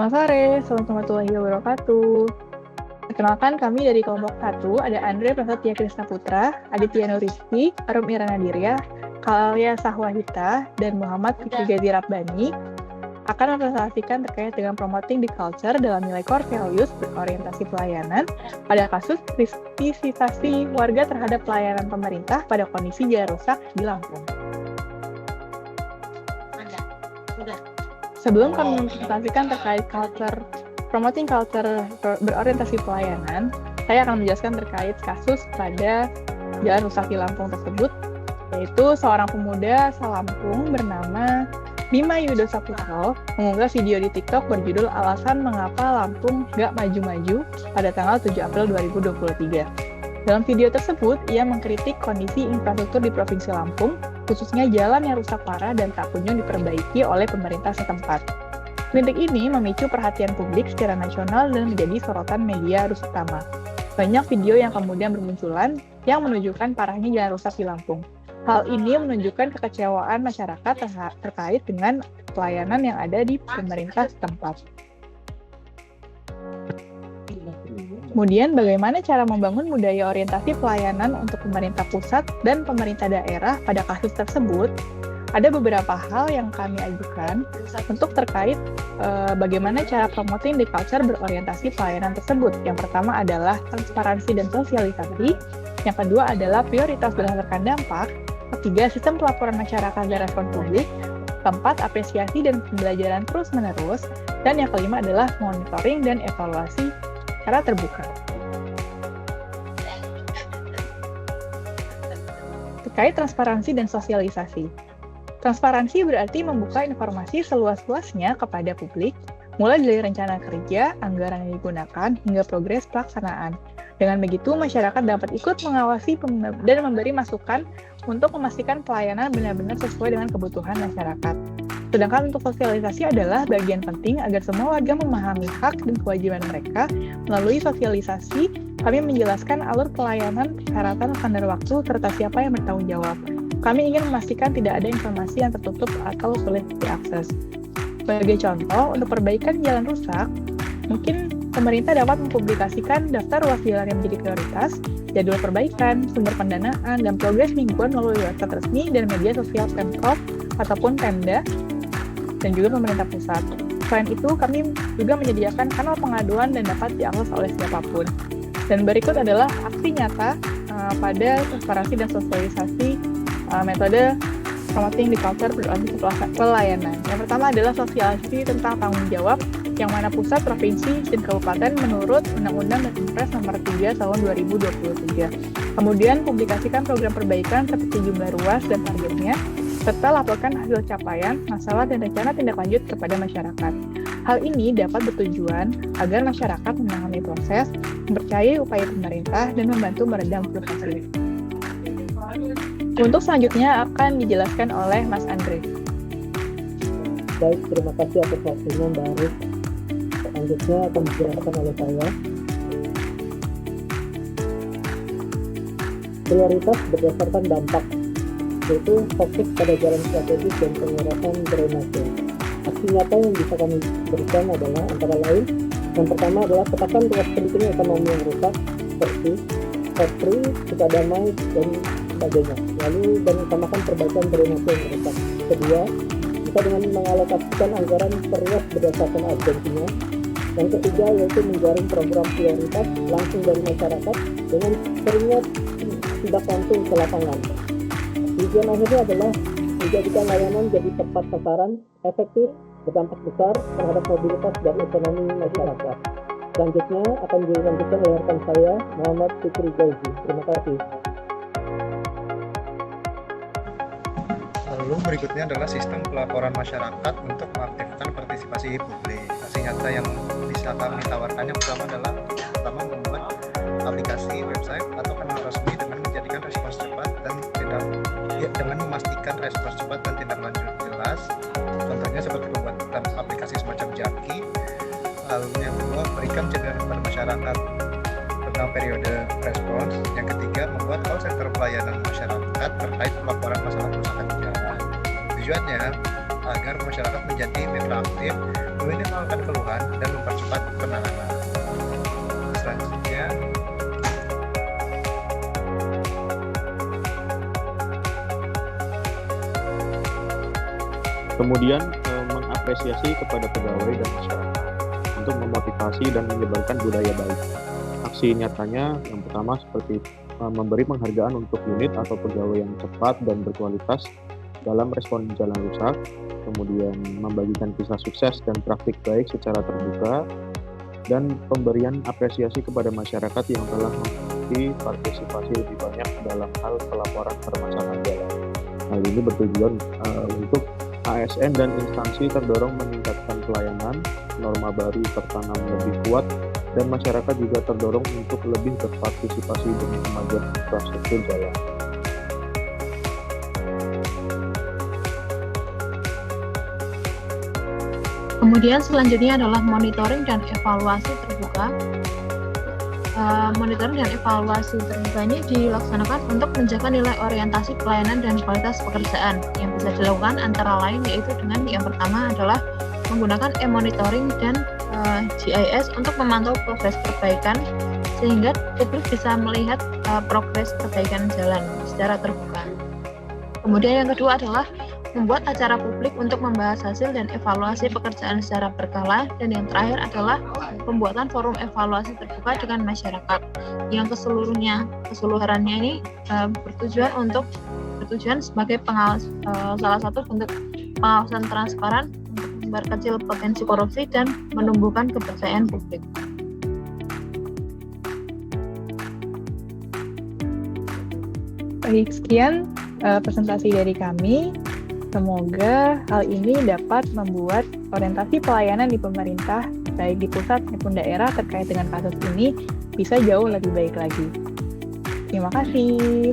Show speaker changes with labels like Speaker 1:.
Speaker 1: Selamat sore, Assalamualaikum warahmatullahi wabarakatuh. Perkenalkan kami dari kelompok 1, ada Andre Prasetya Krisna Putra, Aditya Nuriski, Arum Irana Dirya, Kalia Sahwahita, dan Muhammad Fikri Gazi Rabbani akan mempresentasikan terkait dengan promoting the culture dalam nilai core values berorientasi pelayanan pada kasus kritisisasi warga terhadap pelayanan pemerintah pada kondisi jalan rusak di Lampung. Sebelum kami mempresentasikan terkait promoting culture berorientasi pelayanan, saya akan menjelaskan terkait kasus pada jalan rusak di Lampung tersebut, yaitu seorang pemuda asal Lampung bernama Bima Yudo Saputro mengunggah video di TikTok berjudul Alasan Mengapa Lampung Gak Maju-Maju pada tanggal 7 April 2023. Dalam video tersebut, ia mengkritik kondisi infrastruktur di Provinsi Lampung, khususnya jalan yang rusak parah dan tak kunjung diperbaiki oleh pemerintah setempat. Kritik ini memicu perhatian publik secara nasional dan menjadi sorotan media arus utama. Banyak video yang kemudian bermunculan yang menunjukkan parahnya jalan rusak di Lampung. Hal ini menunjukkan kekecewaan masyarakat terkait dengan pelayanan yang ada di pemerintah setempat. Kemudian, bagaimana cara membangun budaya orientasi pelayanan untuk pemerintah pusat dan pemerintah daerah pada kasus tersebut? Ada beberapa hal yang kami ajukan untuk terkait bagaimana cara promoting the culture berorientasi pelayanan tersebut. Yang pertama adalah transparansi dan sosialisasi. Yang kedua adalah prioritas berdasarkan dampak. Ketiga, sistem pelaporan masyarakat dan respon publik. Keempat, apresiasi dan pembelajaran terus-menerus. Dan yang kelima adalah monitoring dan evaluasi secara terbuka. Terkait transparansi dan sosialisasi. Transparansi berarti membuka informasi seluas-luasnya kepada publik, mulai dari rencana kerja, anggaran yang digunakan, hingga progres pelaksanaan. Dengan begitu, masyarakat dapat ikut mengawasi dan memberi masukan untuk memastikan pelayanan benar-benar sesuai dengan kebutuhan masyarakat. Sedangkan untuk sosialisasi adalah bagian penting agar semua warga memahami hak dan kewajiban mereka. Melalui sosialisasi, kami menjelaskan alur pelayanan, persyaratan, standar waktu, serta siapa yang bertanggung jawab. Kami ingin memastikan tidak ada informasi yang tertutup atau sulit diakses. Sebagai contoh, untuk perbaikan jalan rusak, mungkin pemerintah dapat mempublikasikan daftar ruas jalan yang menjadi prioritas, jadwal perbaikan, sumber pendanaan, dan progres mingguan melalui website resmi dan media sosial Pemprov ataupun Pemda, dan juga pemerintah pusat. Selain itu, kami juga menyediakan kanal pengaduan dan dapat diakses oleh siapapun. Dan berikut adalah aksi nyata pada transparansi dan sosialisasi metode promoting the culture berorientasi pelayanan. Yang pertama adalah sosialisasi tentang tanggung jawab, yang mana pusat, provinsi, dan kabupaten menurut Undang-Undang dan Impres Nomor 3 Tahun 2023. Kemudian, publikasikan program perbaikan seperti jumlah ruas dan targetnya, serta laporkan hasil capaian, masalah, dan rencana tindak lanjut kepada masyarakat. Hal ini dapat bertujuan agar masyarakat memahami proses, mempercayai upaya pemerintah, dan membantu meredam frustasi. Untuk selanjutnya akan dijelaskan oleh Mas Andre.
Speaker 2: Baik, terima kasih atas waktunya Mbak Arif. Selanjutnya akan dijelaskan oleh saya. Prioritas berdasarkan dampak, yaitu fokus pada jalan strategis dan pengurusan drainase. Aksi nyata yang bisa kami berikan adalah antara lain, yang pertama adalah petakan ruas penting ekonomi yang rusak, seperti Kepri, Sukadamai, dan sebagainya. Lalu dan utamakan perbaikan drainase yang rusak. Kedua, bisa dengan mengalokasikan anggaran per ruas berdasarkan urgensinya. Yang ketiga yaitu menjaring program prioritas langsung dari masyarakat dengan seringnya tidak langsung ke lapangan. Tujuan akhirnya adalah menjadikan layanan jadi tepat sasaran, efektif, berdampak besar terhadap mobilitas dan ekonomi masyarakat. Selanjutnya akan dilanjutkan oleh rekan saya, Muhammad Fikri Gazi. Terima kasih.
Speaker 3: Lalu berikutnya adalah sistem pelaporan masyarakat untuk mengaktifkan partisipasi publik. Aksi nyata yang bisa kami tawarkan yang pertama membuat aplikasi, website, atau kanal resmi dengan menjadikan respons cepat dan dengan memastikan respons cepat dan tindak lanjut jelas. Contohnya seperti membuat aplikasi semacam Jaki. Lalu yang kedua, berikan cendera kepada masyarakat tentang periode respons. Yang ketiga, membuat call center pelayanan masyarakat terkait pelaporan masalah kerusakan jalan. Tujuannya agar masyarakat menjadi mitra aktif meminimalkan keluhan dan mempercepat penanganan. Selanjutnya,
Speaker 4: kemudian mengapresiasi kepada pegawai dan masyarakat untuk memotivasi dan menyebarkan budaya baik. Aksi nyatanya yang pertama seperti memberi penghargaan untuk unit atau pegawai yang cepat dan berkualitas dalam respon jalan rusak, kemudian membagikan kisah sukses dan praktik baik secara terbuka, dan pemberian apresiasi kepada masyarakat yang telah memiliki partisipasi lebih banyak dalam hal pelaporan permasalahan jalan. Hal ini bertujuan untuk ASN dan instansi terdorong meningkatkan pelayanan, norma baru tertanam lebih kuat, dan masyarakat juga terdorong untuk lebih berpartisipasi demi kemajuan infrastruktur jalan.
Speaker 5: Kemudian selanjutnya adalah monitoring dan evaluasi terbuka. Monitoring dan evaluasi terbuka ini dilaksanakan untuk menjaga nilai orientasi pelayanan dan kualitas pekerjaan yang bisa dilakukan antara lain yaitu dengan yang pertama adalah menggunakan e-monitoring dan GIS untuk memantau progres perbaikan sehingga publik bisa melihat progres perbaikan jalan secara terbuka. Kemudian yang kedua adalah membuat acara publik untuk membahas hasil dan evaluasi pekerjaan secara berkala, dan yang terakhir adalah pembuatan forum evaluasi terbuka dengan masyarakat yang keseluruhannya ini bertujuan sebagai salah satu bentuk pengawasan transparan untuk memperkecil potensi korupsi dan menumbuhkan kepercayaan publik.
Speaker 1: Baik, sekian presentasi dari kami. Semoga hal ini dapat membuat orientasi pelayanan di pemerintah, baik di pusat maupun daerah terkait dengan kasus ini, bisa jauh lebih baik lagi. Terima kasih.